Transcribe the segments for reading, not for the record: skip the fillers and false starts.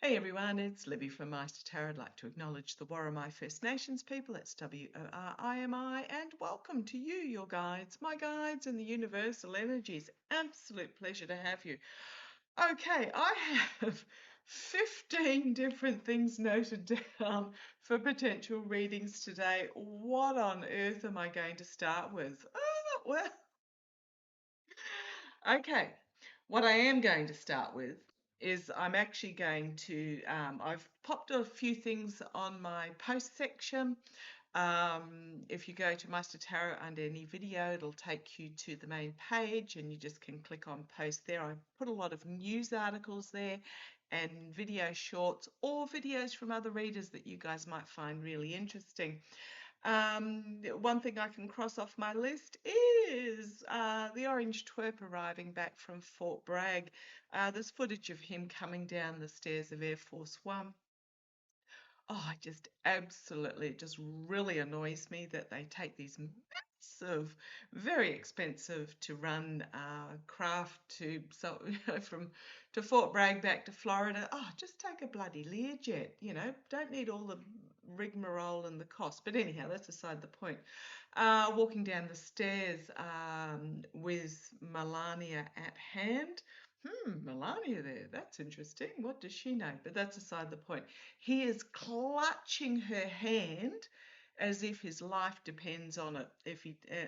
Hey everyone, it's Libby from maighstirtarot. I'd like to acknowledge the Worimi First Nations people, that's W-O-R-I-M-I, and welcome to you, your guides, my guides in the universal energies. Absolute pleasure to have you. Okay, I have 15 different things noted down for potential readings today. What on earth am I going to start with? Well, okay, what I am going to start with is I'm actually going to, I've popped a few things on my post section. If you go to maighstirtarot under any video, it'll take you to the main page and you just can click on post there. I put a lot of news articles there and video shorts or videos from other readers that you guys might find really interesting. One thing I can cross off my list is the orange twerp arriving back from Fort Bragg. There's footage of him coming down the stairs of Air Force One. Oh, it just really annoys me that they take these massive, very expensive to run craft from to Fort Bragg back to Florida. Oh, just take a bloody Learjet, don't need all the rigmarole and the cost. But anyhow, that's aside the point. Walking down the stairs with Melania at hand. Melania there. That's interesting. What does she know? But that's aside the point. He is clutching her hand as if his life depends on it.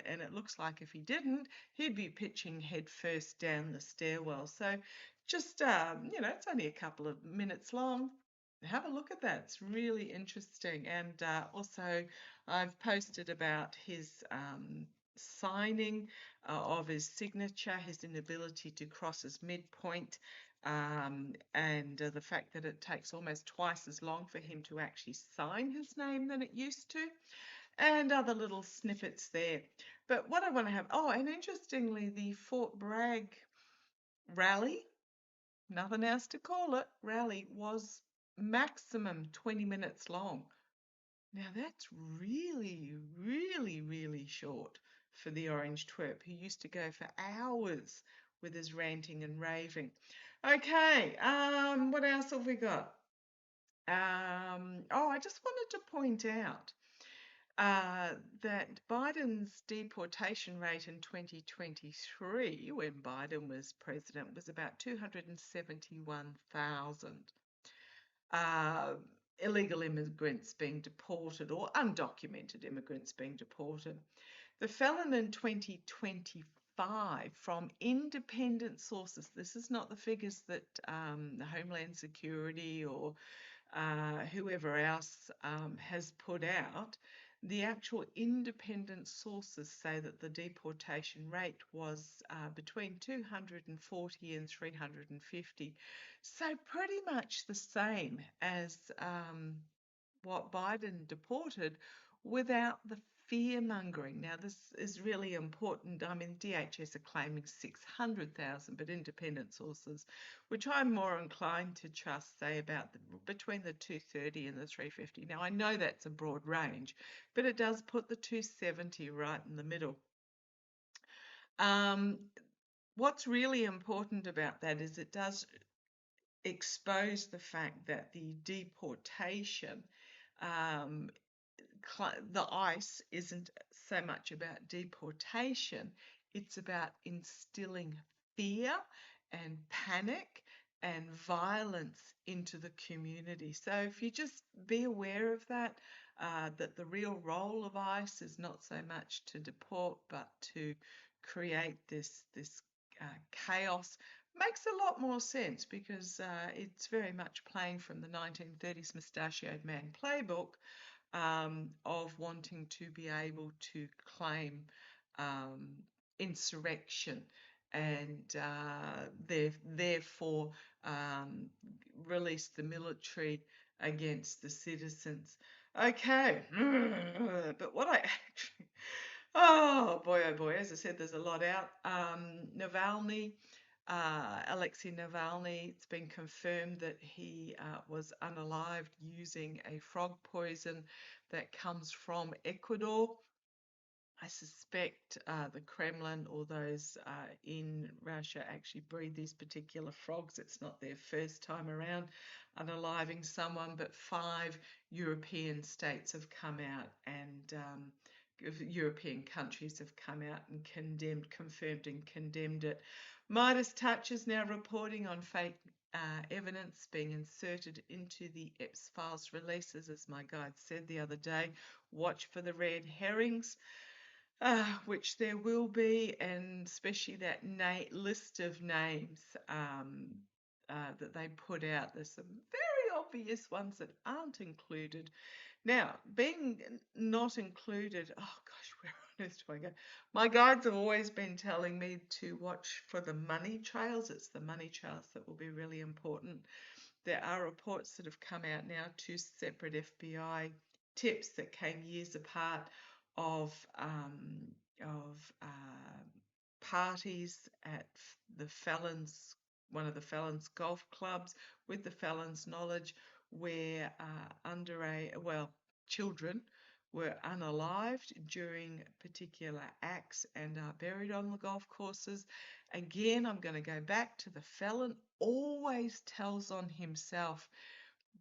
And it looks like if he didn't, he'd be pitching head first down the stairwell. So just, it's only a couple of minutes long. Have a look at that. It's really interesting. And also, I've posted about his signing of his signature, his inability to cross his midpoint, and the fact that it takes almost twice as long for him to actually sign his name than it used to, and other little snippets there. But what I want to have, and interestingly, the Fort Bragg rally, nothing else to call it, rally was maximum 20 minutes long. Now that's really, really, really short for the orange twerp, who used to go for hours with his ranting and raving. Okay, what else have we got? I just wanted to point out that Biden's deportation rate in 2023, when Biden was president, was about 271,000. Illegal immigrants being deported or undocumented immigrants being deported. The felon in 2025 from independent sources, this is not the figures that the Homeland Security or whoever else has put out. The actual independent sources say that the deportation rate was between 240 and 350. So pretty much the same as what Biden deported without the fear mongering. Now, this is really important. I mean, DHS are claiming 600,000, but independent sources, which I'm more inclined to trust, say about between the 230 and the 350. Now, I know that's a broad range, but it does put the 270 right in the middle. What's really important about that is it does expose the fact that the deportation, the ICE isn't so much about deportation, it's about instilling fear and panic and violence into the community. So if you just be aware of that, that the real role of ICE is not so much to deport, but to create this chaos, makes a lot more sense, because it's very much playing from the 1930s mustachioed man playbook, of wanting to be able to claim insurrection and therefore release the military against the citizens. Okay, but what I actually, oh boy, as I said, there's a lot out. Navalny, Alexei Navalny, it's been confirmed that he was unalived using a frog poison that comes from Ecuador. I suspect the Kremlin or those in Russia actually breed these particular frogs. It's not their first time around. unaliving someone, but 5 European states have come out and European countries have come out and confirmed and condemned it. Midas Touch is now reporting on fake evidence being inserted into the EPS files releases, as my guide said the other day. Watch for the red herrings, which there will be, and especially that list of names that they put out. There's some very obvious ones that aren't included. Now, being not included, oh gosh, where on earth do I go? My guides have always been telling me to watch for the money trails. It's the money trails that will be really important. There are reports that have come out now, 2 separate FBI tips that came years apart of parties at the felons, one of the felons' golf clubs, with the felons' knowledge, where children were unalived during particular acts and are buried on the golf courses. Again, I'm going to go back to the felon always tells on himself.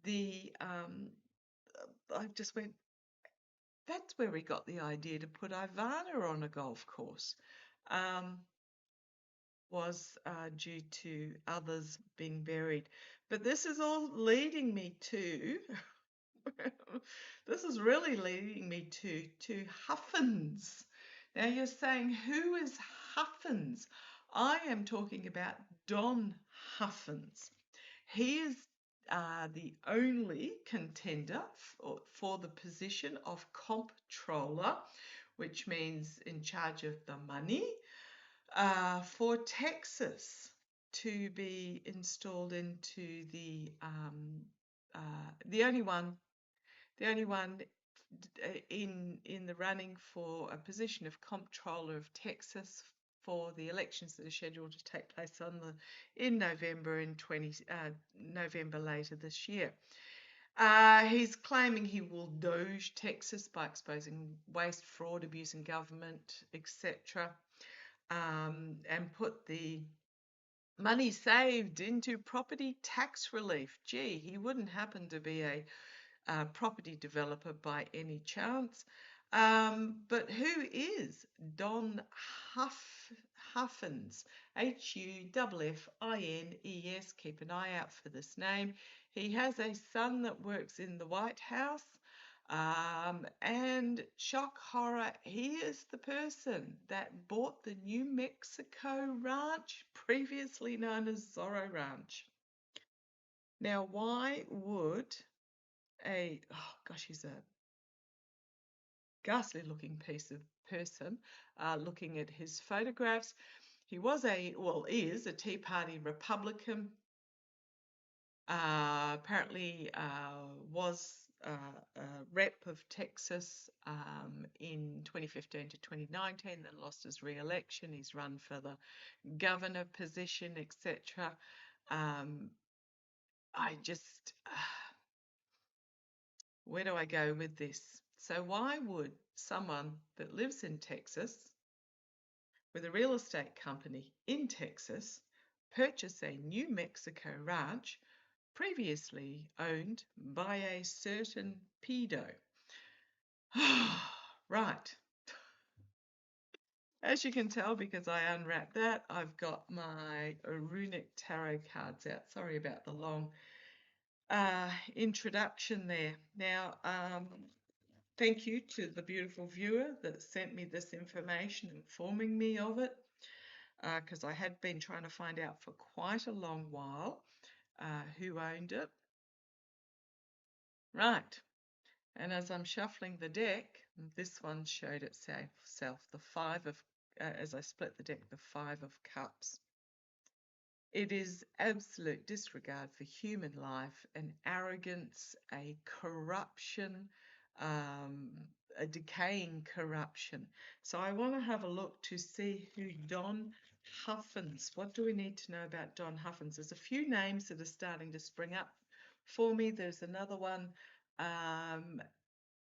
I just went, that's where we got the idea to put Ivana on a golf course. Was due to others being buried. But this is all leading me to, this is really leading me to Huffins. Now you're saying, who is Huffins? I am talking about Don Huffins. He is the only contender for the position of comptroller, which means in charge of the money, for Texas to be installed into the only one in the running for a position of comptroller of Texas for the elections that are scheduled to take place in November November later this year. He's claiming he will doge Texas by exposing waste, fraud, abuse in government, etc., and put the money saved into property tax relief. Gee, he wouldn't happen to be a property developer by any chance. But who is Don Huffins? Huffines. Keep an eye out for this name. He has a son that works in the White House. And shock horror, he is the person that bought the New Mexico ranch, previously known as Zorro Ranch. Now, why would he's a ghastly looking piece of person, looking at his photographs. He is a Tea Party Republican. Apparently was a rep of Texas in 2015 to 2019, then lost his re-election. He's run for the governor position, etc. Where do I go with this? So why would someone that lives in Texas with a real estate company in Texas purchase a New Mexico ranch previously owned by a certain pedo? Right. As you can tell, because I unwrapped that, I've got my runic tarot cards out. Sorry about the long introduction there. Now, thank you to the beautiful viewer that sent me this information, informing me of it, because I had been trying to find out for quite a long while who owned it. Right. And as I'm shuffling the deck, this one showed itself, the five of, as I split the deck, the 5 of Cups. It is absolute disregard for human life, an arrogance, a corruption, a decaying corruption. So I want to have a look to see who Don Huffins, what do we need to know about Don Huffins? There's a few names that are starting to spring up for me. There's another one,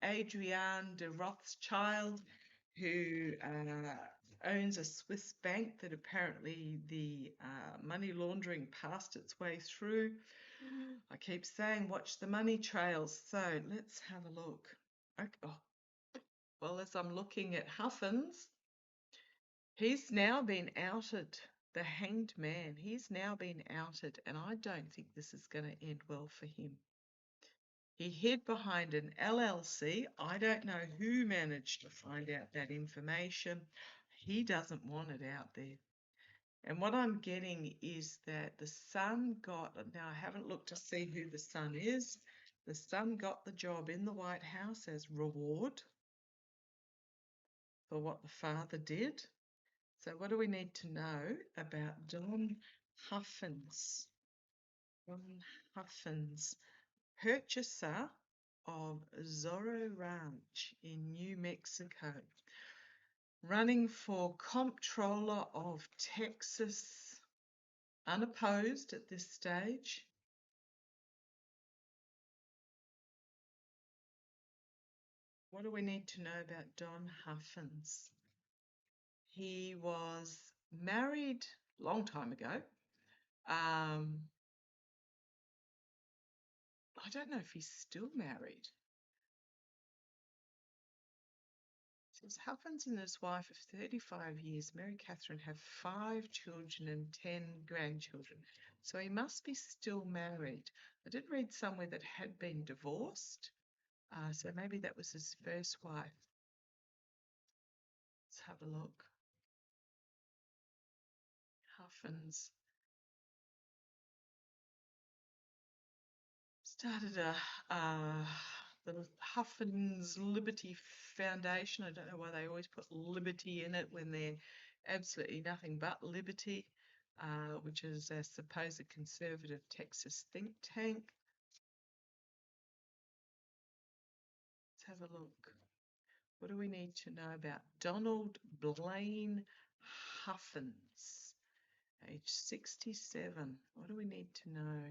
Adrienne de Rothschild, who owns a Swiss bank that apparently the money laundering passed its way through. I keep saying watch the money trails. So let's have a look. Okay. Oh, well, as I'm looking at Huffins, he's now been outed. The Hanged Man. He's now been outed, and I don't think this is going to end well for him. He hid behind an LLC. I don't know who managed to find out that information. He doesn't want it out there. And what I'm getting is that the son got, now I haven't looked to see who the son is. The son got the job in the White House as reward for what the father did. So what do we need to know about Don Huffins? Don Huffins, purchaser of Zorro Ranch in New Mexico, running for comptroller of Texas, unopposed at this stage. What do we need to know about Don Huffins? He was married a long time ago. I don't know if he's still married. It says Huffins and his wife of 35 years, Mary Catherine, have 5 children and 10 grandchildren. So he must be still married. I did read somewhere that had been divorced. So maybe that was his first wife. Let's have a look. Huffins started the Huffins Liberty Foundation. I don't know why they always put liberty in it when they're absolutely nothing but liberty, which is a supposed conservative Texas think tank. Let's have a look. What do we need to know about Donald Blaine Huffins, age 67? What do we need to know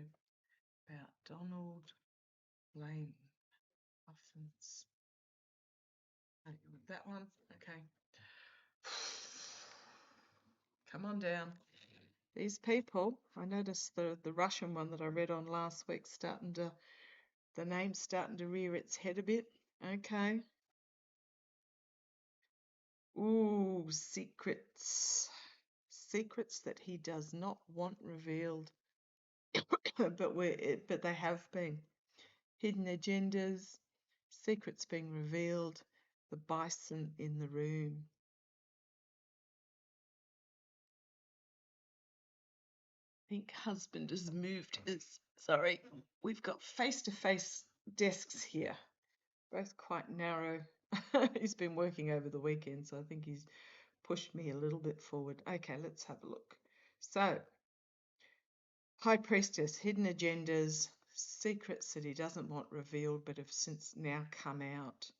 about Donald Blaine Huffins? That one? Okay. Come on down. These people, I noticed the Russian one that I read on last week the name's starting to rear its head a bit. Okay. Ooh, secrets. Secrets that he does not want revealed, but they have been. Hidden agendas, secrets being revealed, the bison in the room. I think husband has moved sorry, we've got face-to-face desks here, both quite narrow. He's been working over the weekend, so I think he's pushed me a little bit forward. Okay, let's have a look. So, High Priestess, hidden agendas, secrets that he doesn't want revealed but have since now come out.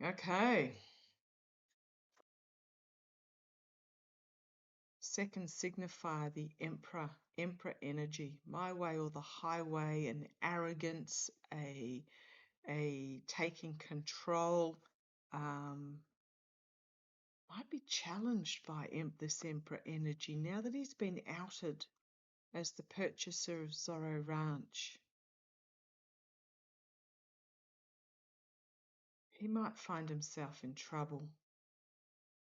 Okay. Second signifier, the Emperor energy, my way or the highway, an arrogance, a taking control, might be challenged by this Emperor energy now that he's been outed as the purchaser of Zorro Ranch. He might find himself in trouble.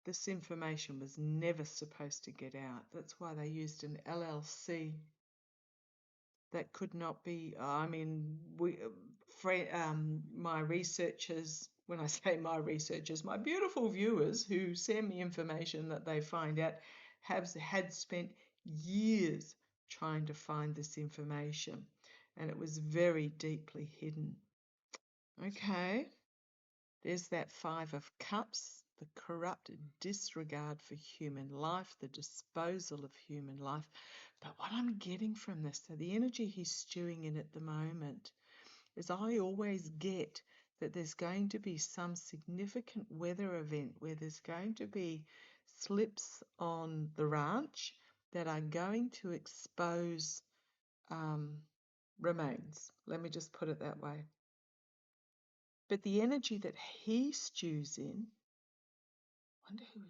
This information was never supposed to get out. That's why they used an LLC. That could not be, I mean, my researchers, when I say my researchers, my beautiful viewers who send me information that they find out had spent years trying to find this information, and it was very deeply hidden. Okay, there's that 5 of Cups, the corrupt disregard for human life, the disposal of human life. But what I'm getting from this, so the energy he's stewing in at the moment, is I always get that there's going to be some significant weather event where there's going to be slips on the ranch that are going to expose remains. Let me just put it that way. But the energy that he stews in, wonder who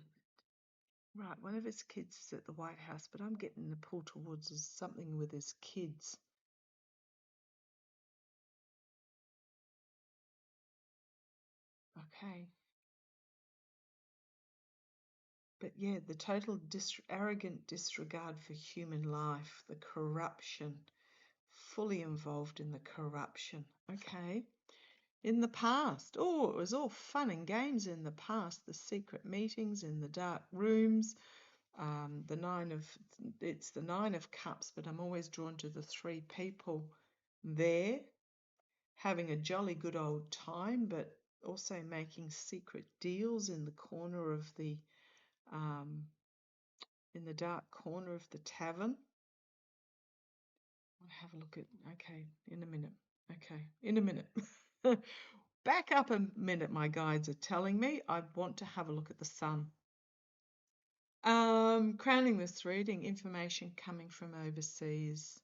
Right, one of his kids is at the White House, but I'm getting the pull towards is something with his kids. Okay. But yeah, the total arrogant disregard for human life, the corruption, fully involved in the corruption. Okay. In the past, oh, it was all fun and games in the past. The secret meetings in the dark rooms. It's the 9 of Cups, but I'm always drawn to the 3 people there having a jolly good old time, but also making secret deals in the corner of um, in the dark corner of the tavern. I'll have a look at, okay, in a minute. Okay, in a minute. Back up a minute, my guides are telling me. I want to have a look at the sun. Crowning this reading, information coming from overseas.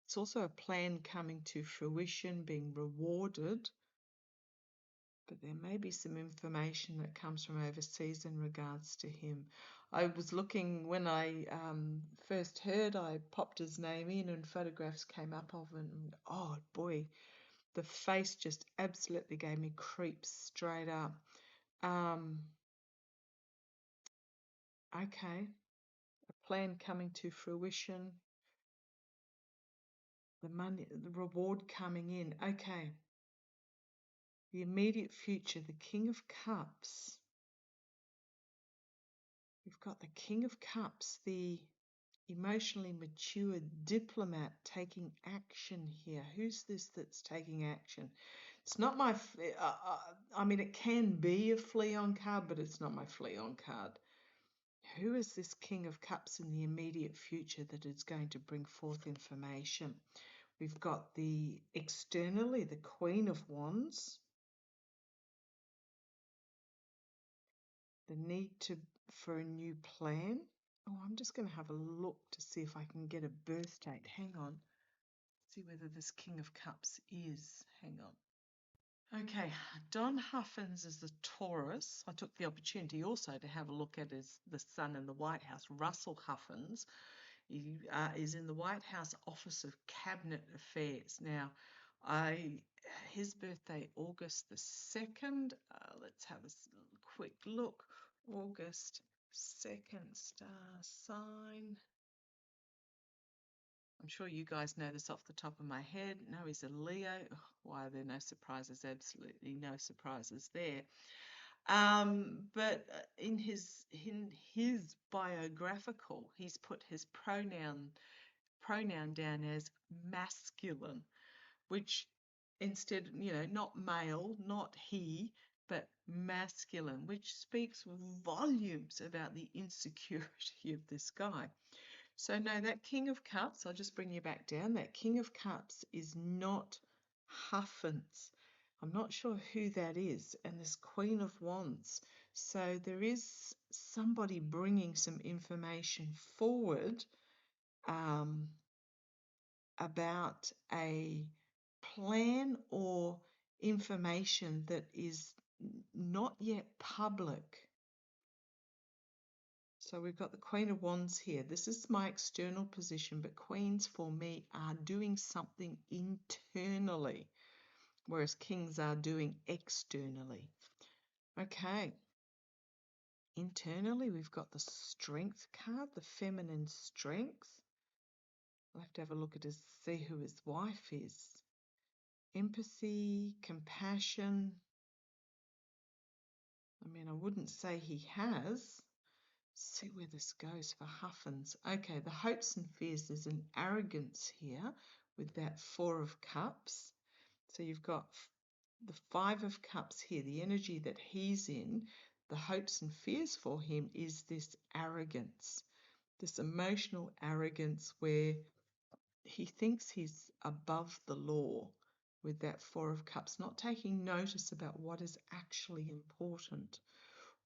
It's also a plan coming to fruition, being rewarded. But there may be some information that comes from overseas in regards to him. I was looking when I first heard, I popped his name in and photographs came up of him. And oh boy, the face just absolutely gave me creeps straight up. Okay, a plan coming to fruition, the money, the reward coming in. Okay, the immediate future, the King of Cups. We've got the King of Cups, the emotionally mature diplomat taking action here. Who's this that's taking action? It's not my, I mean, it can be a Fleon card, but it's not my Fleon card. Who is this King of Cups in the immediate future that is going to bring forth information? We've got the externally, the Queen of Wands. The need for a new plan. Oh, I'm just going to have a look to see if I can get a birth date. Hang on. See whether this King of Cups is. Hang on. Okay, Don Huffins is the Taurus. I took the opportunity also to have a look at the son in the White House, Russell Huffins. He is in the White House Office of Cabinet Affairs. Now, his birthday, August the 2nd. Let's have a quick look. August 2nd, star sign. I'm sure you guys know this off the top of my head. No, he's a Leo. Why are there no surprises? Absolutely no surprises there. But in his biographical, he's put his pronoun down as masculine, which instead, not male, not he, but masculine, which speaks volumes about the insecurity of this guy. So no, that King of Cups, I'll just bring you back down, that King of Cups is not Huffins. I'm not sure who that is, and this Queen of Wands. So there is somebody bringing some information forward about a plan or information that is not yet public. So we've got the Queen of Wands here. This is my external position, but Queens for me are doing something internally, whereas Kings are doing externally. Okay. Internally, we've got the Strength card, the feminine strength. I'll have to have a look at his, see who his wife is. Empathy, compassion. I mean, I wouldn't say he has. See where this goes for Huffins. Okay, the hopes and fears. There's an arrogance here with that 4 of Cups. So you've got the 5 of Cups here. The energy that he's in, the hopes and fears for him is this arrogance, this emotional arrogance where he thinks he's above the law with that 4 of Cups, not taking notice about what is actually important.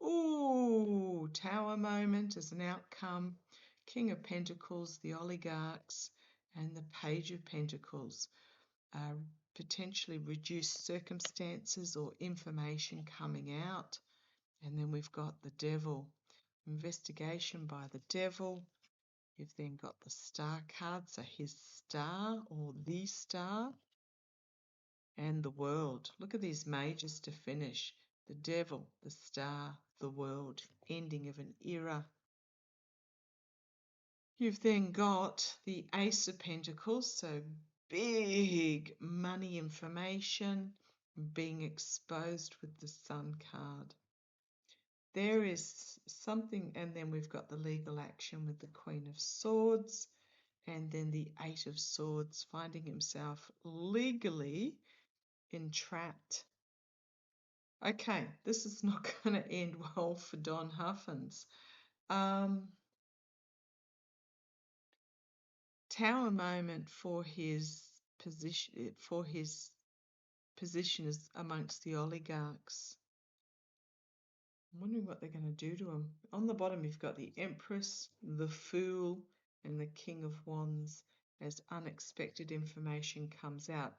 Ooh, Tower moment as an outcome. King of Pentacles, the oligarchs, and the Page of Pentacles. Potentially reduced circumstances or information coming out. And then we've got the devil. Investigation by the devil. You've then got the star card, so his star or the star, and the world. Look at these majors to finish. The devil, the star, the world, ending of an era. You've then got the Ace of Pentacles, so big money information being exposed with the Sun card. There is something, and then we've got the legal action with the Queen of Swords, and then the Eight of Swords, finding himself legally entrapped. Okay, this is not going to end well for Don Huffins. Tower moment for his position, as amongst the oligarchs. I'm wondering what they're going to do to him. On the bottom, you've got the Empress, the Fool, and the King of Wands as unexpected information comes out.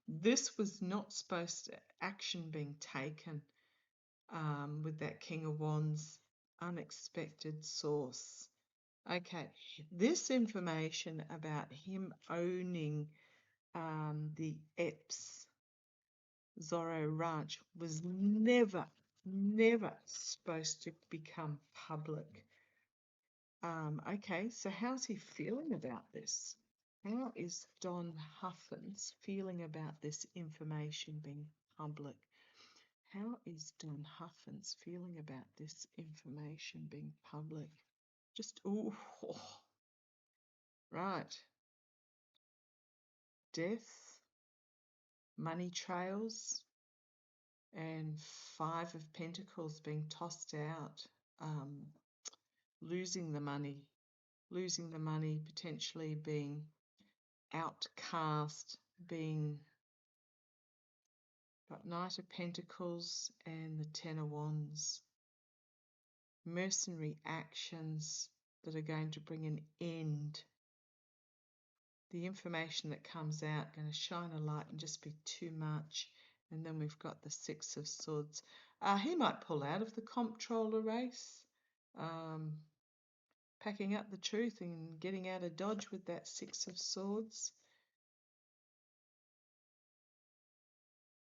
This was not supposed to action being taken with that King of Wands unexpected source. Okay, this information about him owning the Epps Zorro Ranch was never supposed to become public. Okay, so how's he feeling about this? How is Don Huffins feeling about this information being public? How is Don Huffins feeling about this information being public? Just, ooh, right. Death, money trails, and Five of Pentacles being tossed out. Losing the money, potentially being outcast, being got Knight of Pentacles and the Ten of Wands. Mercenary actions that are going to bring an end. The information that comes out going to shine a light and just be too much. And then we've got the Six of Swords. He might pull out of the comptroller race, packing up the truth and getting out of Dodge with that Six of Swords.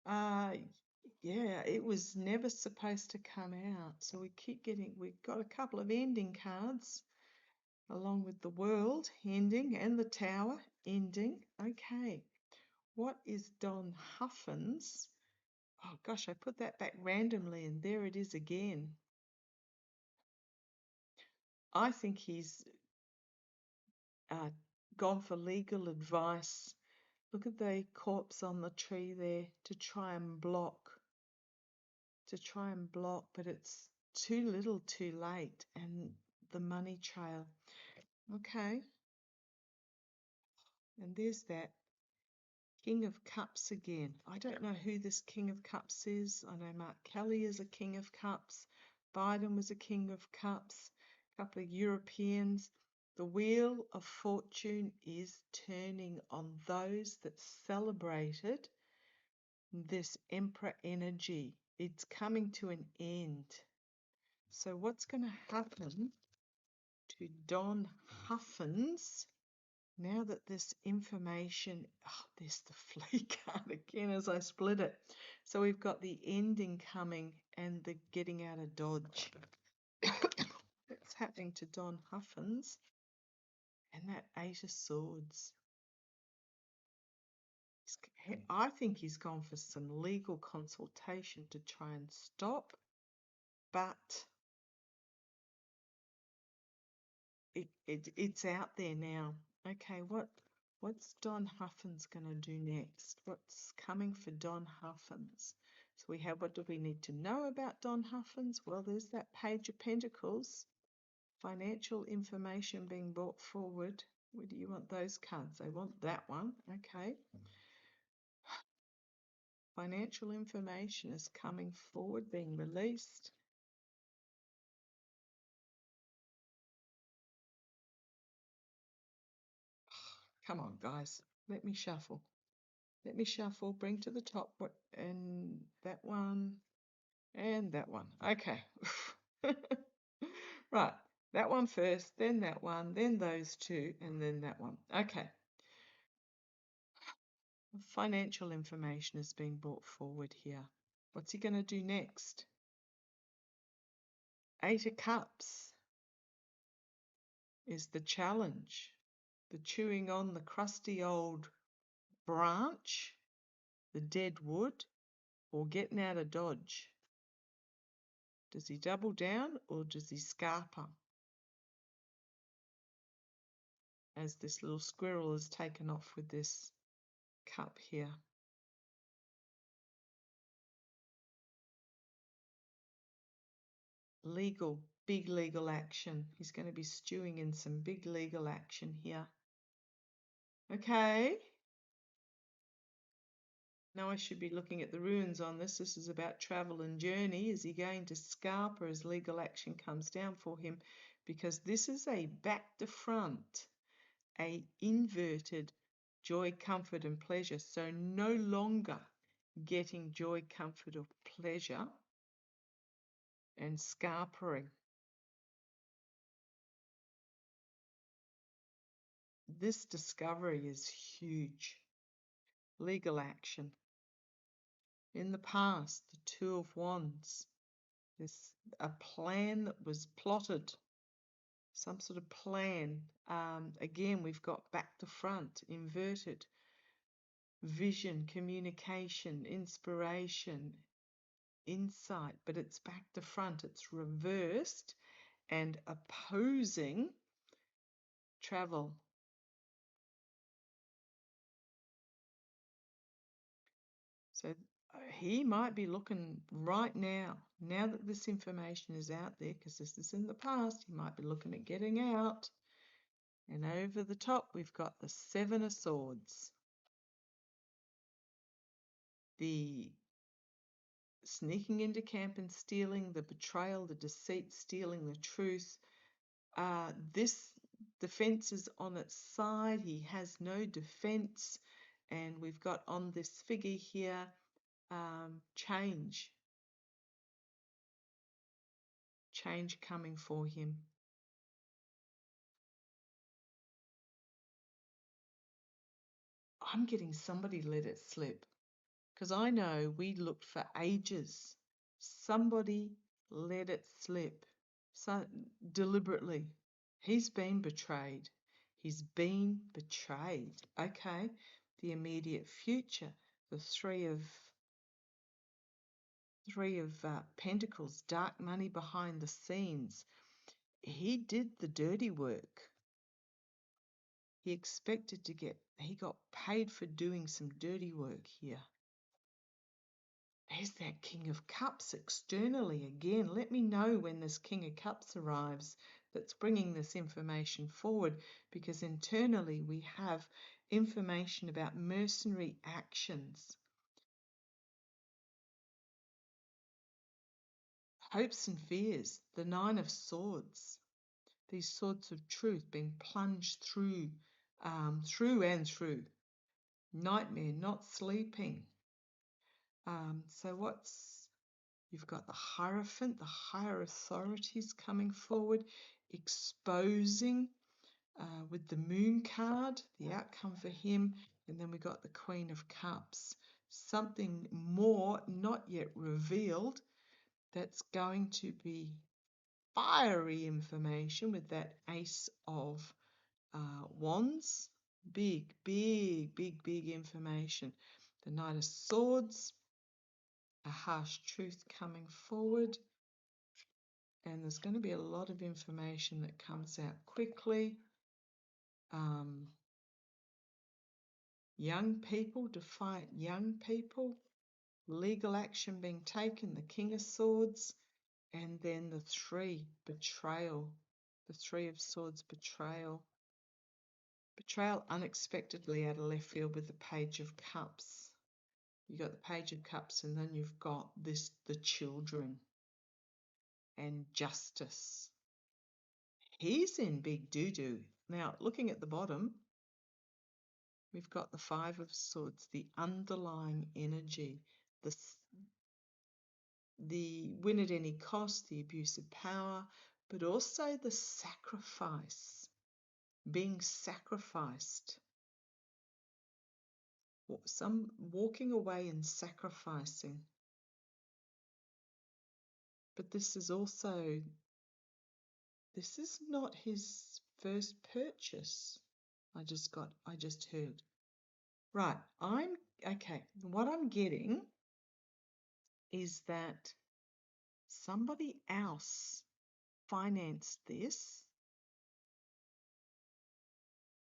Yeah, it was never supposed to come out. So we've got a couple of ending cards along with the World ending and the Tower ending. Okay, what is Don Huffins? Oh gosh, I put that back randomly and there it is again. I think he's gone for legal advice. Look at the corpse on the tree there to try and block, but it's too little too late. And the money trail. Okay. And there's that King of Cups again. I don't know who this King of Cups is. I know Mark Kelly is a King of Cups. Biden was a King of Cups. A couple of Europeans. The Wheel of Fortune is turning on those that celebrated this Emperor energy. It's coming to an end. So what's going to happen to Don Huffins now that this information, there's the flea card again as I split it. So we've got the ending coming and the getting out of Dodge. What's happening to Don Huffins and that Eight of Swords? I think he's gone for some legal consultation to try and stop, but it's out there now. Okay, what's Don Huffins going to do next? What's coming for Don Huffins? So we have, what do we need to know about Don Huffins? Well, there's that Page of Pentacles. Financial information being brought forward. Where do you want those cards? They want that one. Okay. Financial information is coming forward, being released. Come on, guys. Let me shuffle. Bring to the top. And that one. And that one. Okay. Right. That one first, then that one, then those two, and then that one. Okay. Financial information is being brought forward here. What's he going to do next? Eight of Cups is the challenge. The chewing on the crusty old branch, the dead wood, or getting out of Dodge. Does he double down or does he scarper? As this little squirrel is taken off with this cup here. Legal, big legal action. He's going to be stewing in some big legal action here. Okay. Now I should be looking at the ruins on this. This is about travel and journey. Is he going to scarper as legal action comes down for him? Because this is a back to front, a inverted joy, comfort and pleasure. So no longer getting joy, comfort or pleasure and scarpering. This discovery is huge. Legal action. In the past, the Two of Wands. There's a plan that was plotted, some sort of plan. Again, we've got back to front, inverted. Vision, communication, inspiration, insight, but it's back to front. It's reversed and opposing travel. So he might be looking right now that this information is out there, because this is in the past, he might be looking at getting out. And over the top, we've got the Seven of Swords. The sneaking into camp and stealing, the betrayal, the deceit, stealing the truth. This defense is on its side. He has no defense. And we've got on this figure here, change. Change coming for him. I'm getting somebody let it slip, because I know we looked for ages. Somebody let it slip, so deliberately. He's been betrayed. He's been betrayed. Okay, the immediate future, the three of Pentacles, dark money behind the scenes. He did the dirty work. He got paid for doing some dirty work here. There's that King of Cups externally again. Let me know when this King of Cups arrives that's bringing this information forward, because internally we have information about mercenary actions. Hopes and fears, the Nine of Swords. These swords of truth being plunged through. Nightmare, not sleeping. So you've got the Hierophant, the higher authorities coming forward, exposing with the Moon card, the outcome for him. And then we got the Queen of Cups. Something more not yet revealed that's going to be fiery information with that Ace of Wands. Big information. The Knight of Swords, a harsh truth coming forward. And there's going to be a lot of information that comes out quickly. Young people, defiant young people, legal action being taken, the King of Swords, and then the three, betrayal, the Three of Swords, betrayal. Betrayal unexpectedly out of left field with the Page of Cups. You've got the Page of Cups, and then you've got the children and justice. He's in big doo-doo. Now, looking at the bottom, we've got the Five of Swords, the underlying energy, the win at any cost, the abuse of power, but also the sacrifice, being sacrificed. Some walking away and sacrificing. But this is not his first purchase. I just heard. Right, okay. What I'm getting is that somebody else financed this.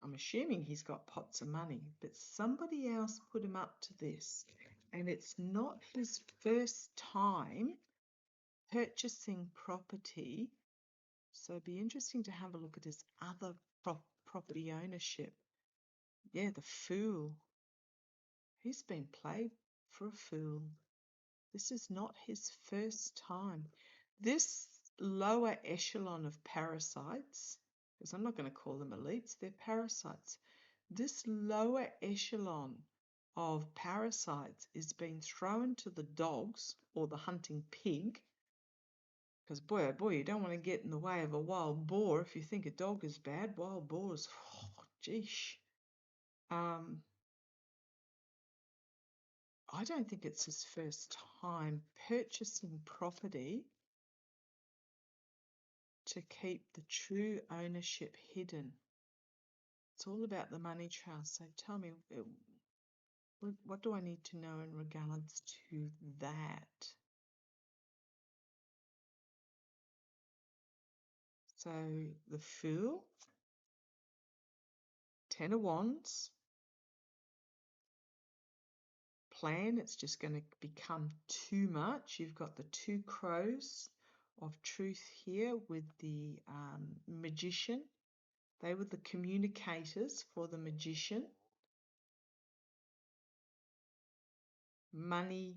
I'm assuming he's got pots of money, but somebody else put him up to this. And it's not his first time purchasing property. So it'd be interesting to have a look at his other property ownership. Yeah, the Fool. He's been played for a fool. This is not his first time. This lower echelon of parasites, because I'm not going to call them elites, they're parasites. This lower echelon of parasites is being thrown to the dogs or the hunting pig. Because boy, oh boy, you don't want to get in the way of a wild boar. If you think a dog is bad, wild boars, oh, geesh. I don't think it's his first time purchasing property to keep the true ownership hidden. It's all about the money trail. So tell me, what do I need to know in regards to that? So the Fool, Ten of Wands, plan, it's just going to become too much. You've got the two crows of truth here with the magician. They were the communicators for the magician. Money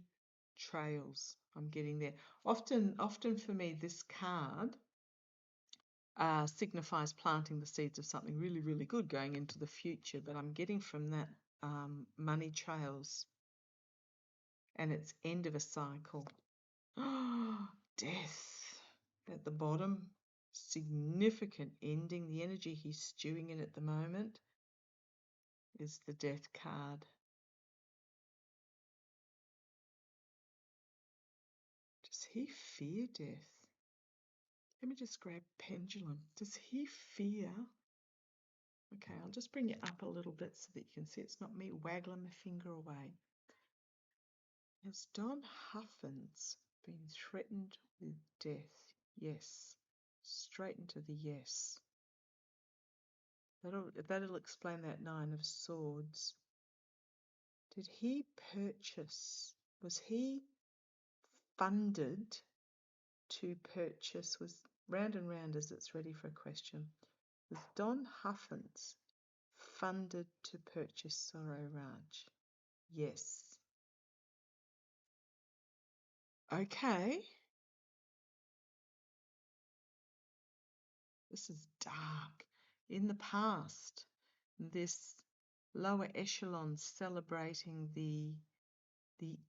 trails. I'm getting there. Often for me, this card signifies planting the seeds of something really, really good going into the future. But I'm getting from that money trails, and it's end of a cycle. Death at the bottom. Significant ending. The energy he's stewing in at the moment is the Death card. Does he fear death? Let me just grab pendulum. Does he fear? Okay, I'll just bring it up a little bit so that you can see it's not me waggling my finger away. Has Don Huffins been threatened with death? Yes. Straight into the yes. That'll explain that Nine of Swords. Did he purchase? Was he funded to purchase? Was round and round as it's ready for a question. Was Don Huffins funded to purchase Zorro Ranch? Yes. Okay. This is dark. In the past, this lower echelon celebrating the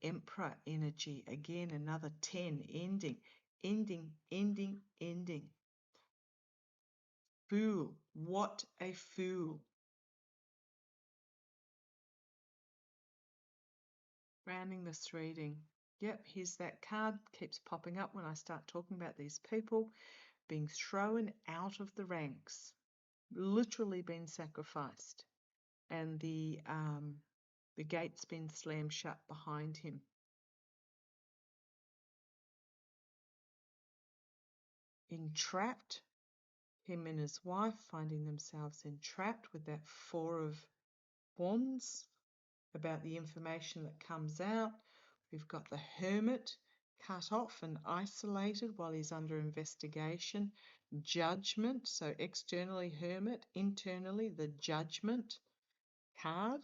Emperor energy. Again, another 10, ending. Fool. What a fool. Rounding this reading. Yep, here's that card. Keeps popping up when I start talking about these people being thrown out of the ranks. Literally been sacrificed. And the gate's been slammed shut behind him. Entrapped. Him and his wife finding themselves entrapped with that Four of Wands about the information that comes out. We've got the Hermit cut off and isolated while he's under investigation. Judgment, so externally Hermit, internally the Judgment card.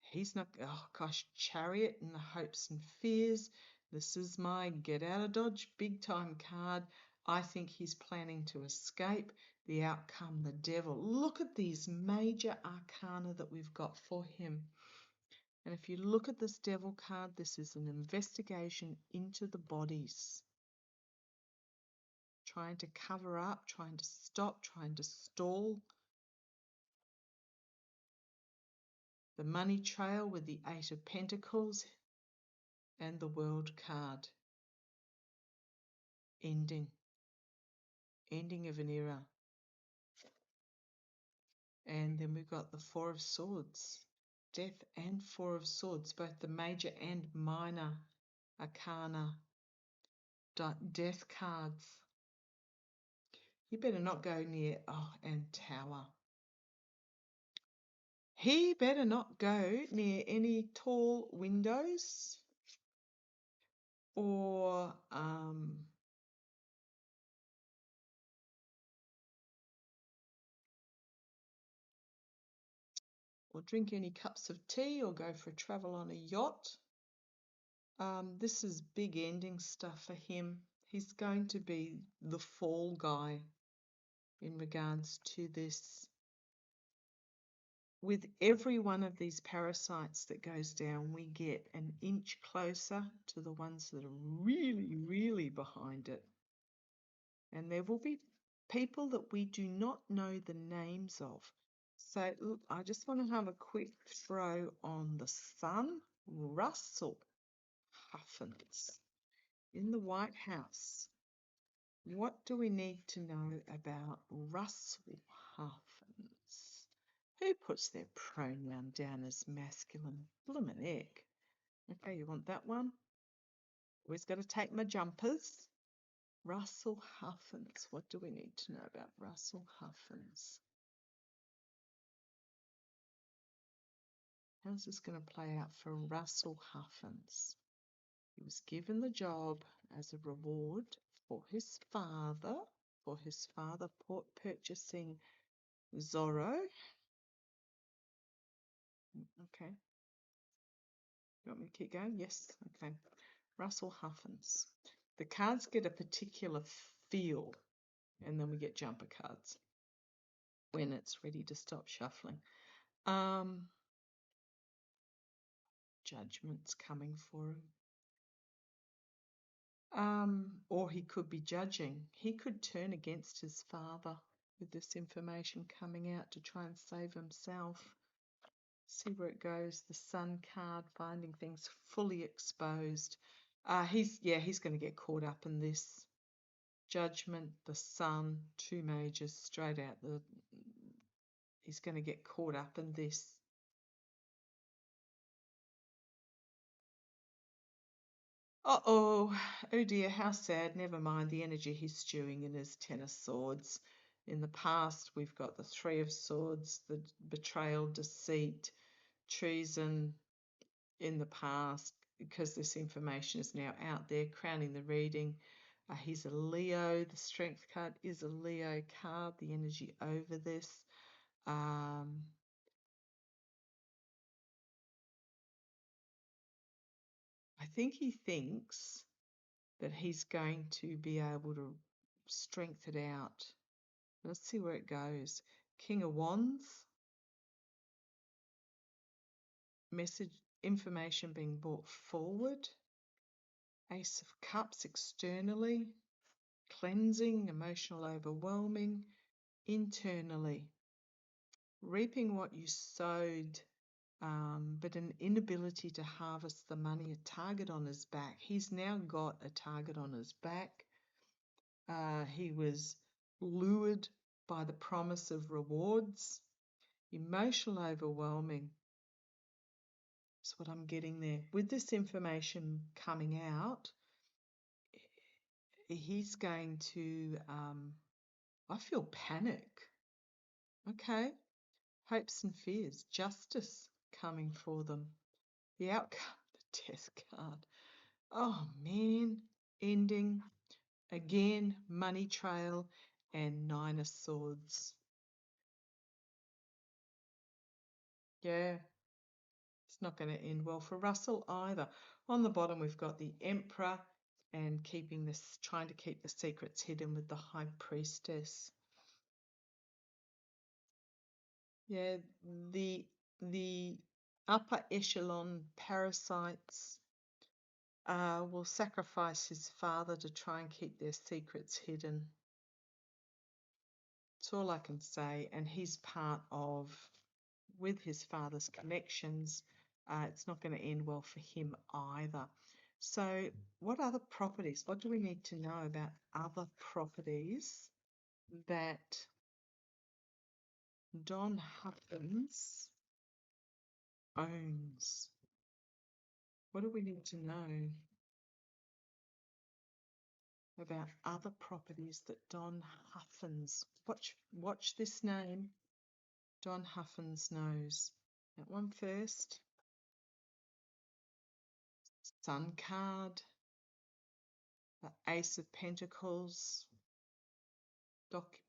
He's not, oh gosh, Chariot in the hopes and fears. This is my get out of Dodge big time card. I think he's planning to escape. The outcome, the Devil. Look at these major arcana that we've got for him. And if you look at this Devil card, this is an investigation into the bodies. Trying to cover up, trying to stop, trying to stall. The money trail with the Eight of Pentacles and the World card. Ending of an era. And then we've got the Four of Swords. Death and Four of Swords, both the major and minor arcana death cards. You better not go near, and Tower. He better not go near any tall windows or drink any cups of tea or go for a travel on a yacht. This is big ending stuff for him. He's going to be the fall guy in regards to this. With every one of these parasites that goes down, we get an inch closer to the ones that are really, really behind it. And there will be people that we do not know the names of. So look, I just want to have a quick throw on the Sun. Russell Huffins in the White House. What do we need to know about Russell Huffins? Who puts their pronoun down as masculine? Bloomin' heck. Okay, you want that one? Always got to take my jumpers. Russell Huffins. What do we need to know about Russell Huffins? How's this going to play out for Russell Huffins? He was given the job as a reward for his father purchasing Zorro. Okay. You want me to keep going? Yes. Okay. Russell Huffins. The cards get a particular feel, and then we get jumper cards when it's ready to stop shuffling. Judgment's coming for him. Or he could be judging. He could turn against his father with this information coming out to try and save himself. See where it goes. The Sun card, finding things fully exposed. He's going to get caught up in this. Judgment, the Sun, two majors straight out. He's going to get caught up in this. Oh dear, how sad. Never mind the energy he's stewing in his Ten of Swords. In the past, we've got the Three of Swords, the betrayal, deceit, treason in the past, because this information is now out there, crowning the reading. He's a Leo. The Strength card is a Leo card, the energy over this. I think he thinks that he's going to be able to strengthen it out. Let's see where it goes. King of Wands. Message, information being brought forward. Ace of Cups externally. Cleansing, emotional overwhelming. Internally. Reaping what you sowed, but an inability to harvest the money, a target on his back. He's now got a target on his back. He was lured by the promise of rewards. Emotional overwhelming is what I'm getting there. With this information coming out, he's going to, I feel panic. Okay. Hopes and fears, justice coming for them. The outcome, the Death card. Oh man, ending. Again, money trail and Nine of Swords. Yeah, it's not going to end well for Russell either. On the bottom, we've got the Emperor and trying to keep the secrets hidden with the High Priestess. Yeah, the upper echelon parasites will sacrifice his father to try and keep their secrets hidden. That's all I can say. And he's part of, with his father's connections, it's not going to end well for him either. So, what other properties? What do we need to know about other properties that Don Huffins owns? What do we need to know about other properties that Don Huffins? Watch this name. Don Huffins knows. That one first. Sun card. The Ace of Pentacles.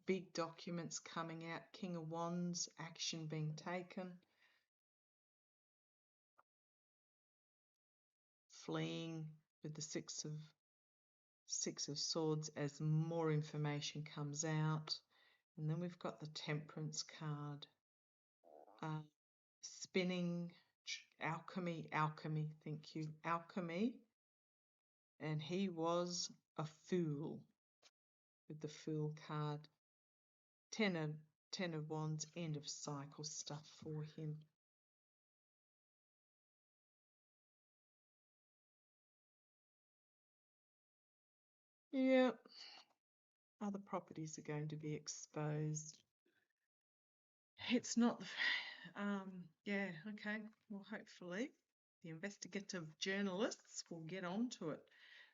Big documents coming out. King of Wands. Action being taken. Fleeing with the Six of Swords as more information comes out. And then we've got the Temperance card. Spinning, alchemy, thank you, alchemy. And he was a fool with the Fool card. Ten of Wands, end of cycle stuff for him. Yep. Other properties are going to be exposed. It's not, yeah, okay. Well, hopefully the investigative journalists will get onto it.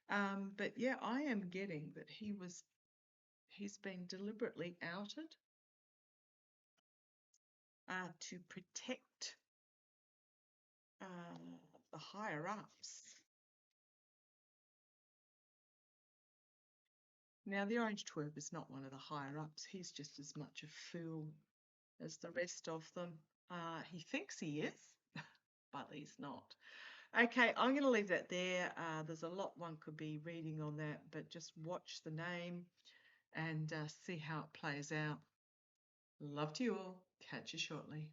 But yeah, I am getting that he's been deliberately outed to protect the higher ups. Now, the Orange Twerp is not one of the higher ups. He's just as much a fool as the rest of them. He thinks he is, but he's not. Okay, I'm going to leave that there. There's a lot one could be reading on that, but just watch the name and see how it plays out. Love to you all. Catch you shortly.